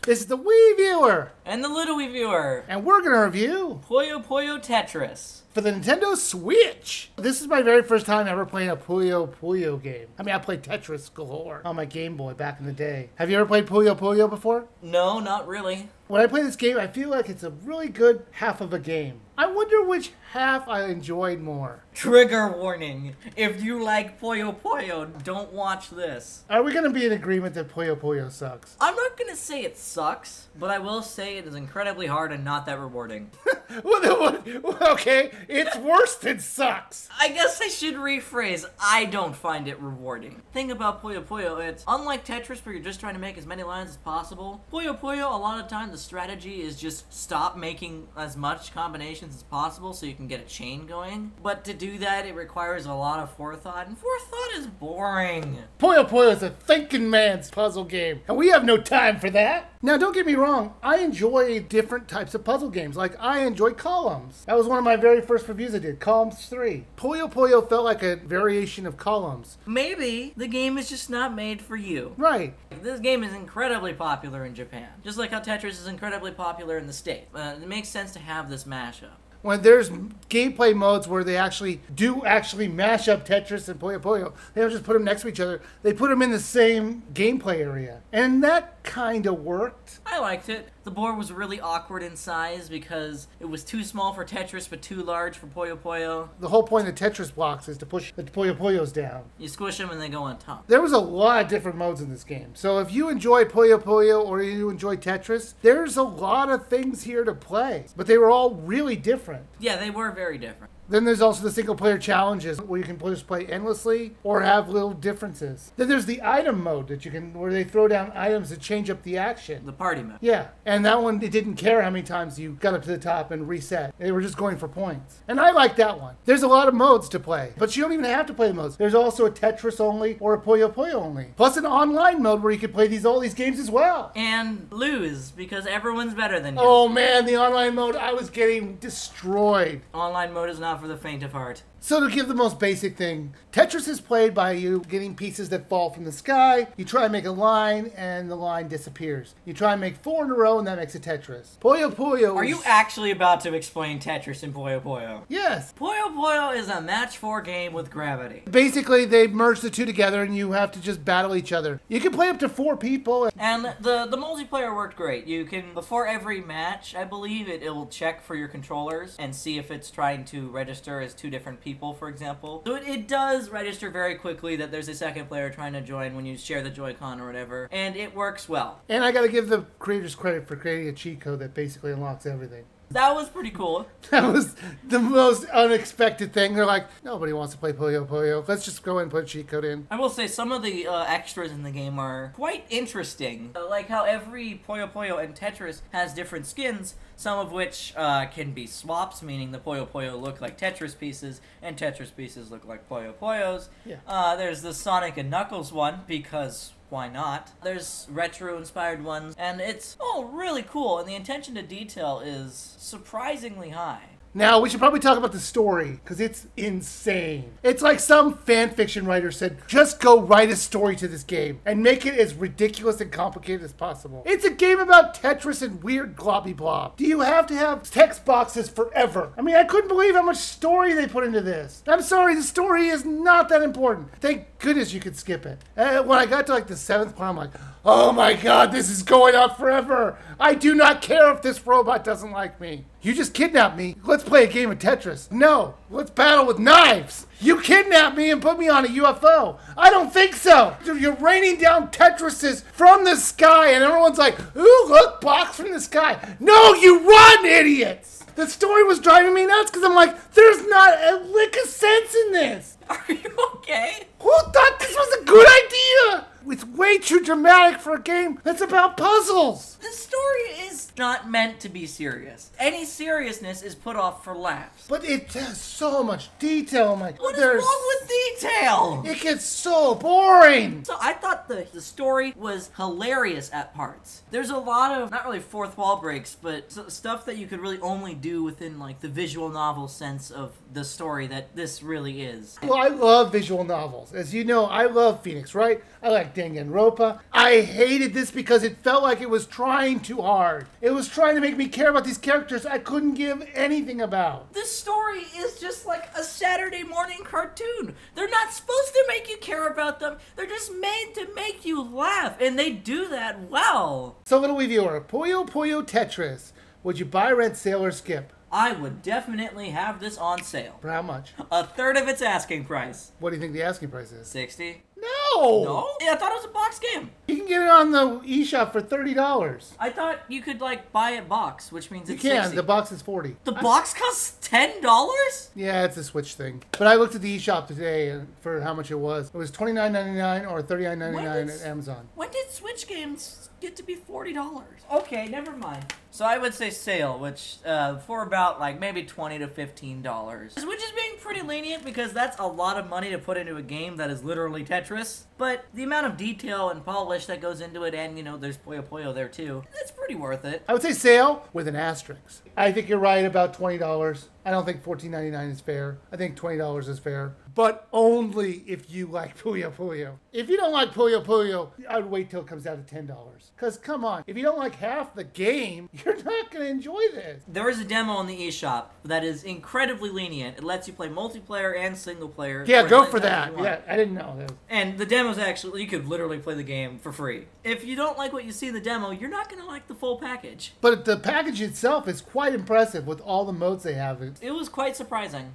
This is the Wiiviewer. And the LilWiiviewer. And we're going to review Puyo Puyo Tetris. For the Nintendo Switch. This is my very first time ever playing a Puyo Puyo game. I mean, I played Tetris galore on my Game Boy back in the day. Have you ever played Puyo Puyo before? No, not really. When I play this game, I feel like it's a really good half of a game. I wonder which half I enjoyed more. Trigger warning. If you like Puyo Puyo, don't watch this. Are we going to be in agreement that Puyo Puyo sucks? I'm not going to say it sucks, but I will say it is incredibly hard and not that rewarding. Okay, it's worse than sucks. I guess I should rephrase. I don't find it rewarding. Thing about Puyo Puyo, it's unlike Tetris where you're just trying to make as many lines as possible. Puyo Puyo, a lot of times the strategy is just stop making as much combinations as possible so you can get a chain going. But to do that, it requires a lot of forethought, and forethought is boring. Puyo Puyo is a thinking man's puzzle game, and we have no time for that. Now, don't get me wrong, I enjoy different types of puzzle games. Like, I enjoy Columns. That was one of my very first reviews I did, Columns 3. Puyo Puyo felt like a variation of Columns. Maybe the game is just not made for you. Right. This game is incredibly popular in Japan, just like how Tetris is incredibly popular in the States. It makes sense to have this mashup. When there's gameplay modes where they actually mash up Tetris and Puyo Puyo, they don't just put them next to each other. They put them in the same gameplay area. And that kind of worked. I liked it. The board was really awkward in size because it was too small for Tetris but too large for Puyo Puyo. The whole point of Tetris blocks is to push the Puyo Puyos down. You squish them and they go on top. There was a lot of different modes in this game. So if you enjoy Puyo Puyo or you enjoy Tetris, there's a lot of things here to play. But they were all really different. Yeah, they were very different. Then there's also the single-player challenges where you can just play endlessly or have little differences. Then there's the item mode that you can, where they throw down items to change up the action. The party mode. Yeah, and that one, it didn't care how many times you got up to the top and reset. They were just going for points. And I like that one. There's a lot of modes to play, but you don't even have to play the modes. There's also a Tetris only or a Puyo Puyo only. Plus an online mode where you can play all these games as well. And lose, because everyone's better than you. Oh man, the online mode, I was getting destroyed. Online mode is not for the faint of heart. So to give the most basic thing, Tetris is played by you getting pieces that fall from the sky. You try and make a line, and the line disappears. You try and make 4 in a row, and that makes a Tetris. Puyo Puyo Are you actually about to explain Tetris in Puyo Puyo? Yes. Puyo Puyo is a match 4 game with gravity. Basically, they've merged the two together, and you have to just battle each other. You can play up to 4 people. And the multiplayer worked great. You can, before every match, I believe, it will check for your controllers and see if it's trying to register as 2 different people, for example. So it does register very quickly that there's a second player trying to join when you share the Joy-Con or whatever, and it works well. And I gotta give the creators credit for creating a cheat code that basically unlocks everything. That was pretty cool. That was the most unexpected thing. They're like, nobody wants to play Puyo Puyo. Let's just go and put a cheat code in. I will say some of the extras in the game are quite interesting. Like how every Puyo Puyo and Tetris has different skins, some of which can be swaps, meaning the Puyo Puyo look like Tetris pieces, and Tetris pieces look like Puyo Puyos. Yeah. There's the Sonic and Knuckles one, because why not? There's retro-inspired ones, and it's all really cool, and the attention to detail is surprisingly high. Now, we should probably talk about the story, because it's insane. It's like some fan fiction writer said, just go write a story to this game, and make it as ridiculous and complicated as possible. It's a game about Tetris and weird globby blob. Do you have to have text boxes forever? I mean, I couldn't believe how much story they put into this. I'm sorry, the story is not that important. Thank goodness you could skip it. When I got to like the 7th part, I'm like, oh my god, this is going on forever. I do not care if this robot doesn't like me. You just kidnapped me. Let's play a game of Tetris. No, let's battle with knives. You kidnapped me and put me on a UFO. I don't think so. You're raining down Tetrises from the sky and everyone's like, ooh, look, box from the sky. No, you run, idiots. The story was driving me nuts because I'm like, there's not a lick of sense in this. Are you okay? Who thought this was a good idea? It's way too dramatic for a game that's about puzzles. The story is not meant to be serious. Any seriousness is put off for laughs. But it has so much detail. What is wrong with detail? It gets so boring. So I thought the story was hilarious at parts. There's a lot of, not really fourth wall breaks, but stuff that you could really only do within like the visual novel sense essence of the story that this really is. Well, I love visual novels. As you know, I love Phoenix, right? I like Danganronpa. I hated this because it felt like it was trying too hard. It was trying to make me care about these characters I couldn't give anything about. This story is just like a Saturday morning cartoon. They're not supposed to make you care about them. They're just made to make you laugh, and they do that well. So, LilWiiviewer, Puyo Puyo Tetris. Would you buy, rent, sale, or skip? I would definitely have this on sale. For how much? A third of its asking price. What do you think the asking price is? 60. No! No? Yeah, I thought it was a box game. You can get it on the eShop for $30. I thought you could, like, buy a box, which means it's You can. 60. The box is $40. The box costs $10? Yeah, it's a Switch thing. But I looked at the eShop today for how much it was. It was $29.99 or $39.99 at Amazon. When did Switch games get to be $40? Okay, never mind. So I would say sale, which for about like maybe $20 to $15. Which is being pretty lenient because that's a lot of money to put into a game that is literally Tetris. But the amount of detail and polish that goes into it, and you know, there's Puyo Puyo there too, it's pretty worth it. I would say sale with an asterisk. I think you're right about $20. I don't think $14.99 is fair. I think $20 is fair. But only if you like Puyo Puyo. If you don't like Puyo Puyo, I would wait till it comes out to $10. Because come on, if you don't like half the game, you're not going to enjoy this. There is a demo on the eShop that is incredibly lenient. It lets you play multiplayer and single player. Yeah, go for that. Yeah, I didn't know that. And the demo's actually, you could literally play the game for free. If you don't like what you see in the demo, you're not going to like the full package. But the package itself is quite impressive with all the modes they have. It was quite surprising.